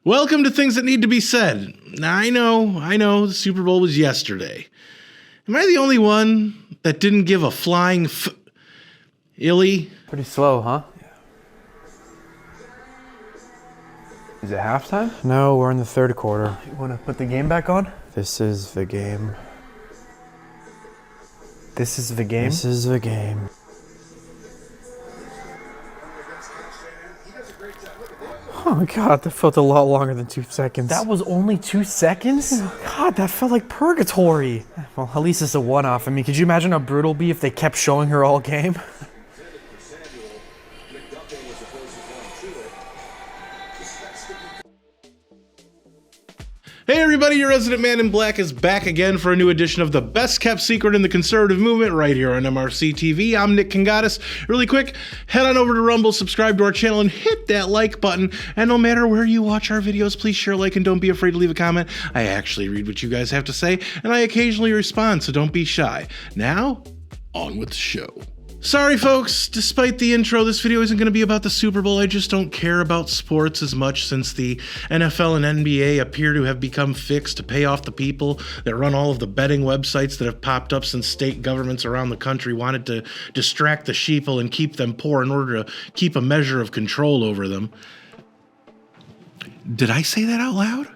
Welcome to Things That Need to Be Said. Now, I know, the Super Bowl was yesterday. Am I the only one that didn't give a flying Illy? Pretty slow, huh? Is it halftime? No, we're in the third quarter. You want to put the game back on? This is the game. This is the game? This is the game. Oh God, that felt a lot longer than 2 seconds. That was only 2 seconds? God, that felt like purgatory. Well, at least it's a one-off. I mean, could you imagine how brutal it'd be if they kept showing her all game? Hey everybody, your resident man in black is back again for a new edition of the best kept secret in the conservative movement right here on MRC-TV. I'm Nick Kangadis. Really quick, head on over to Rumble, subscribe to our channel, and hit that like button. And no matter where you watch our videos, please share, like, and don't be afraid to leave a comment. I actually read what you guys have to say, and I occasionally respond, so don't be shy. Now, on with the show. Sorry folks, despite the intro, this video isn't going to be about the Super Bowl. I just don't care about sports as much since the NFL and NBA appear to have become fixed to pay off the people that run all of the betting websites that have popped up since state governments around the country wanted to distract the sheeple and keep them poor in order to keep a measure of control over them. Did I say that out loud?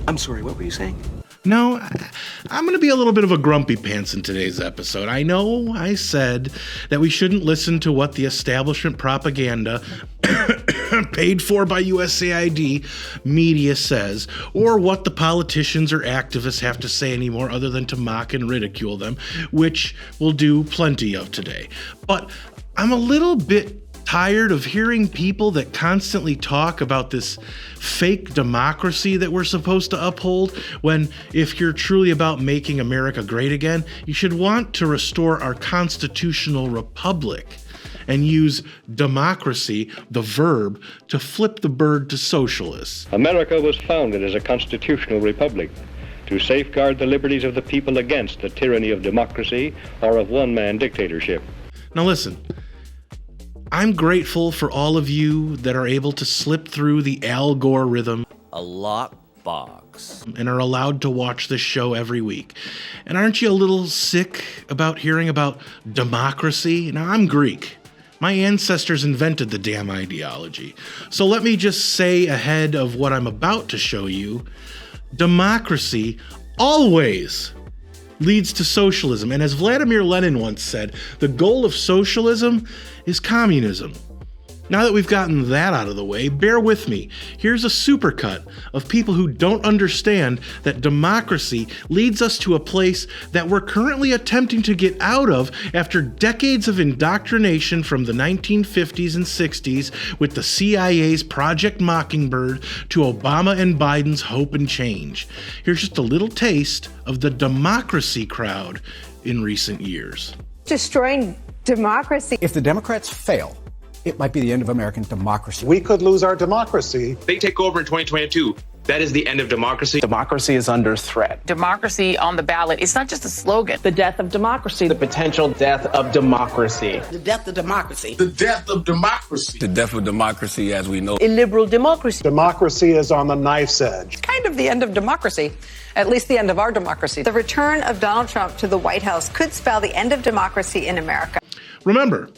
I'm sorry, what were you saying? No, I'm going to be a little bit of a grumpy pants in today's episode. I know I said that we shouldn't listen to what the establishment propaganda paid for by USAID media says, or what the politicians or activists have to say anymore other than to mock and ridicule them, which we'll do plenty of today. But I'm a little bit tired of hearing people that constantly talk about this fake democracy that we're supposed to uphold, when if you're truly about making America great again, you should want to restore our constitutional republic and use democracy, the verb, to flip the bird to socialists. America was founded as a constitutional republic to safeguard the liberties of the people against the tyranny of democracy or of one-man dictatorship. Now listen, I'm grateful for all of you that are able to slip through the algorithm, A lockbox. and are allowed to watch this show every week. And aren't you a little sick about hearing about democracy? Now, I'm Greek. My ancestors invented the damn ideology. So let me just say ahead of what I'm about to show you, democracy always leads to socialism. And as Vladimir Lenin once said, the goal of socialism is communism. Now that we've gotten that out of the way, bear with me. Here's a supercut of people who don't understand that democracy leads us to a place that we're currently attempting to get out of after decades of indoctrination from the 1950s and 60s with the CIA's Project Mockingbird to Obama and Biden's Hope and Change. Here's just a little taste of the democracy crowd in recent years. Destroying democracy. If the Democrats fail, it might be the end of American democracy. We could lose our democracy. They take over in 2022. That is the end of democracy. Democracy is under threat. Democracy on the ballot. It's not just a slogan. The death of democracy. The potential death of democracy. The death of democracy. The death of democracy. The death of democracy as we know. Illiberal democracy. Democracy is on the knife's edge. It's kind of the end of democracy. At least the end of our democracy. The return of Donald Trump to the White House could spell the end of democracy in America. Remember,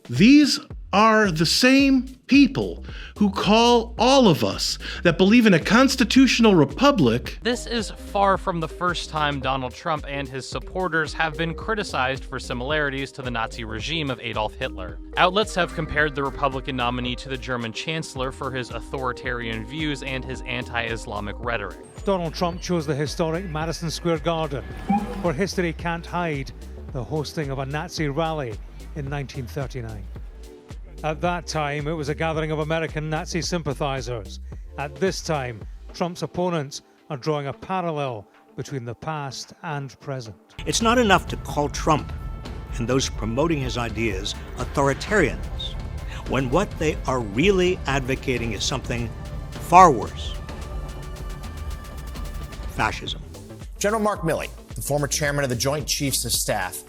these are the same people who call all of us that believe in a constitutional republic. This is far from the first time Donald Trump and his supporters have been criticized for similarities to the Nazi regime of Adolf Hitler. Outlets have compared the Republican nominee to the German chancellor for his authoritarian views and his anti-Islamic rhetoric. Donald Trump chose the historic Madison Square Garden, where history can't hide the hosting of a Nazi rally in 1939. At that time, it was a gathering of American Nazi sympathizers. At this time, Trump's opponents are drawing a parallel between the past and present. It's not enough to call Trump and those promoting his ideas authoritarians, when what they are really advocating is something far worse: fascism. General Mark Milley, the former chairman of the Joint Chiefs of Staff,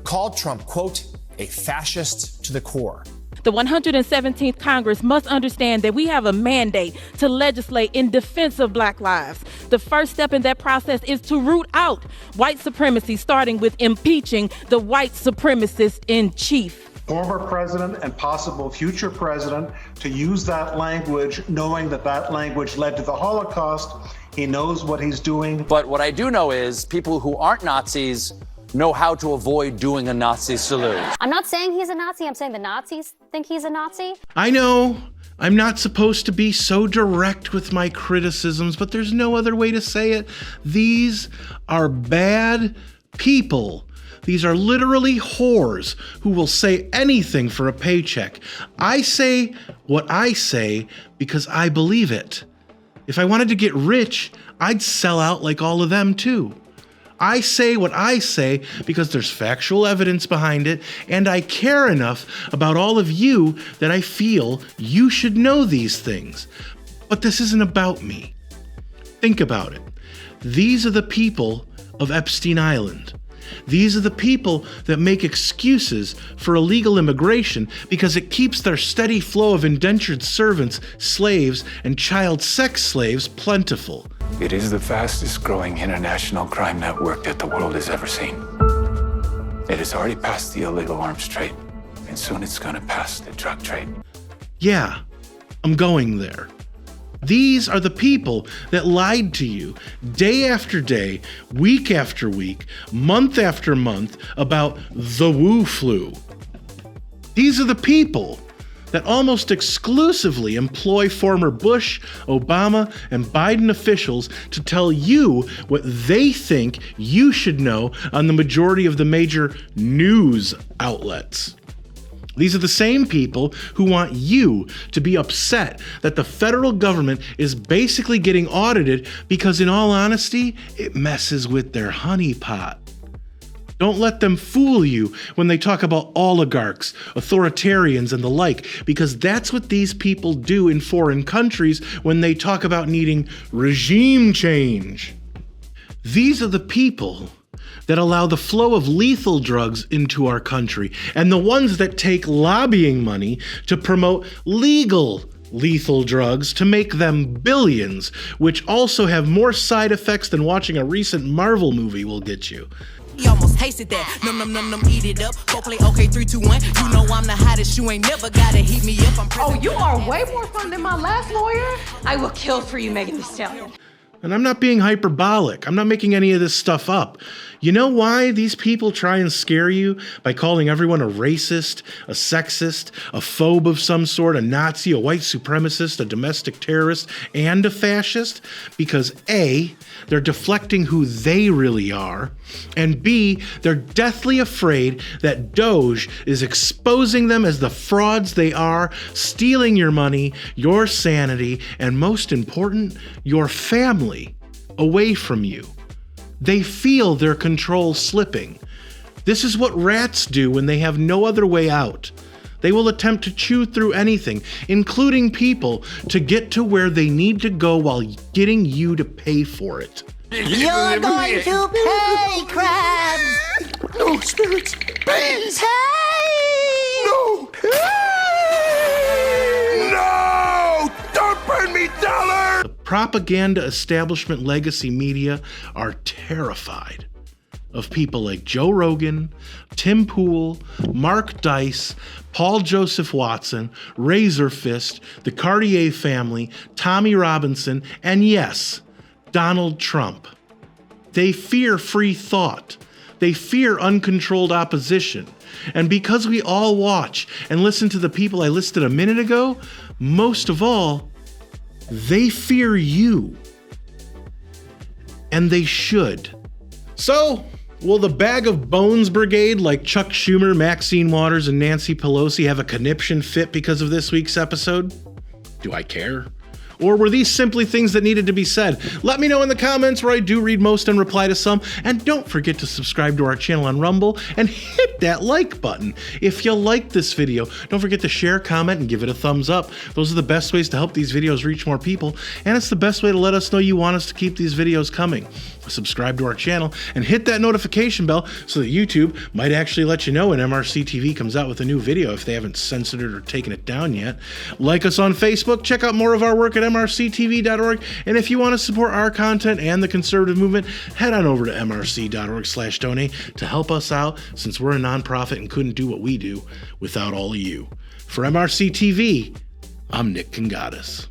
called Trump, quote, a fascist to the core. The 117th Congress must understand that we have a mandate to legislate in defense of Black lives. The first step in that process is to root out white supremacy, starting with impeaching the white supremacist in chief. Former president and possible future president to use that language, knowing that that language led to the Holocaust. He knows what he's doing. But what I do know is people who aren't Nazis know how to avoid doing a Nazi salute. I'm not saying he's a Nazi. I'm saying the Nazis think he's a Nazi. I know I'm not supposed to be so direct with my criticisms, but there's no other way to say it. These are bad people. These are literally whores who will say anything for a paycheck. I say what I say because I believe it. If I wanted to get rich, I'd sell out like all of them too. I say what I say because there's factual evidence behind it, and I care enough about all of you that I feel you should know these things. But this isn't about me. Think about it. These are the people of Epstein Island. These are the people that make excuses for illegal immigration because it keeps their steady flow of indentured servants, slaves, and child sex slaves plentiful. It is the fastest growing international crime network that the world has ever seen. It has already passed the illegal arms trade, and soon it's going to pass the drug trade. Yeah, I'm going there. These are the people that lied to you day after day, week after week, month after month about the Wu flu. These are the people that almost exclusively employ former Bush, Obama, and Biden officials to tell you what they think you should know on the majority of the major news outlets. These are the same people who want you to be upset that the federal government is basically getting audited because, in all honesty, it messes with their honeypot. Don't let them fool you when they talk about oligarchs, authoritarians, and the like, because that's what these people do in foreign countries when they talk about needing regime change. These are the people that allow the flow of lethal drugs into our country, and the ones that take lobbying money to promote legal lethal drugs to make them billions, which also have more side effects than watching a recent Marvel movie will get you. You almost tasted that. Num num num num, eat it up. Go play okay, 3, 2, 1. You know I'm the hottest. You ain't never gotta heat me up. Oh, you are way more fun than my last lawyer. I will kill for you, Megan Thee Stallion. And I'm not being hyperbolic. I'm not making any of this stuff up. You know why these people try and scare you by calling everyone a racist, a sexist, a phobe of some sort, a Nazi, a white supremacist, a domestic terrorist, and a fascist? Because A, they're deflecting who they really are, and B, they're deathly afraid that Doge is exposing them as the frauds they are, stealing your money, your sanity, and most important, your family away from you. They feel their control slipping. This is what rats do when they have no other way out. They will attempt to chew through anything, including people, to get to where they need to go while getting you to pay for it. You're going to pay, crabs! No, spirits! Bees! Hey! No! No! Don't burn me, dollar! The propaganda establishment legacy media are terrified of people like Joe Rogan, Tim Pool, Mark Dice, Paul Joseph Watson, Razor Fist, the Cartier family, Tommy Robinson, and yes, Donald Trump. They fear free thought. They fear uncontrolled opposition. And because we all watch and listen to the people I listed a minute ago, most of all, they fear you. And they should. So, will the Bag of Bones Brigade like Chuck Schumer, Maxine Waters, and Nancy Pelosi have a conniption fit because of this week's episode? Do I care? Or were these simply things that needed to be said? Let me know in the comments, where I do read most and reply to some. And don't forget to subscribe to our channel on Rumble and hit that like button. If you liked this video, don't forget to share, comment, and give it a thumbs up. Those are the best ways to help these videos reach more people, and it's the best way to let us know you want us to keep these videos coming. Subscribe to our channel and hit that notification bell so that YouTube might actually let you know when MRC-TV comes out with a new video if they haven't censored it or taken it down yet. Like us on Facebook, check out more of our work at MRCTV.org, and if you want to support our content and the conservative movement, head on over to MRC.org/donate to help us out, since we're a nonprofit and couldn't do what we do without all of you. For MRC-TV, I'm Nick Kangadis.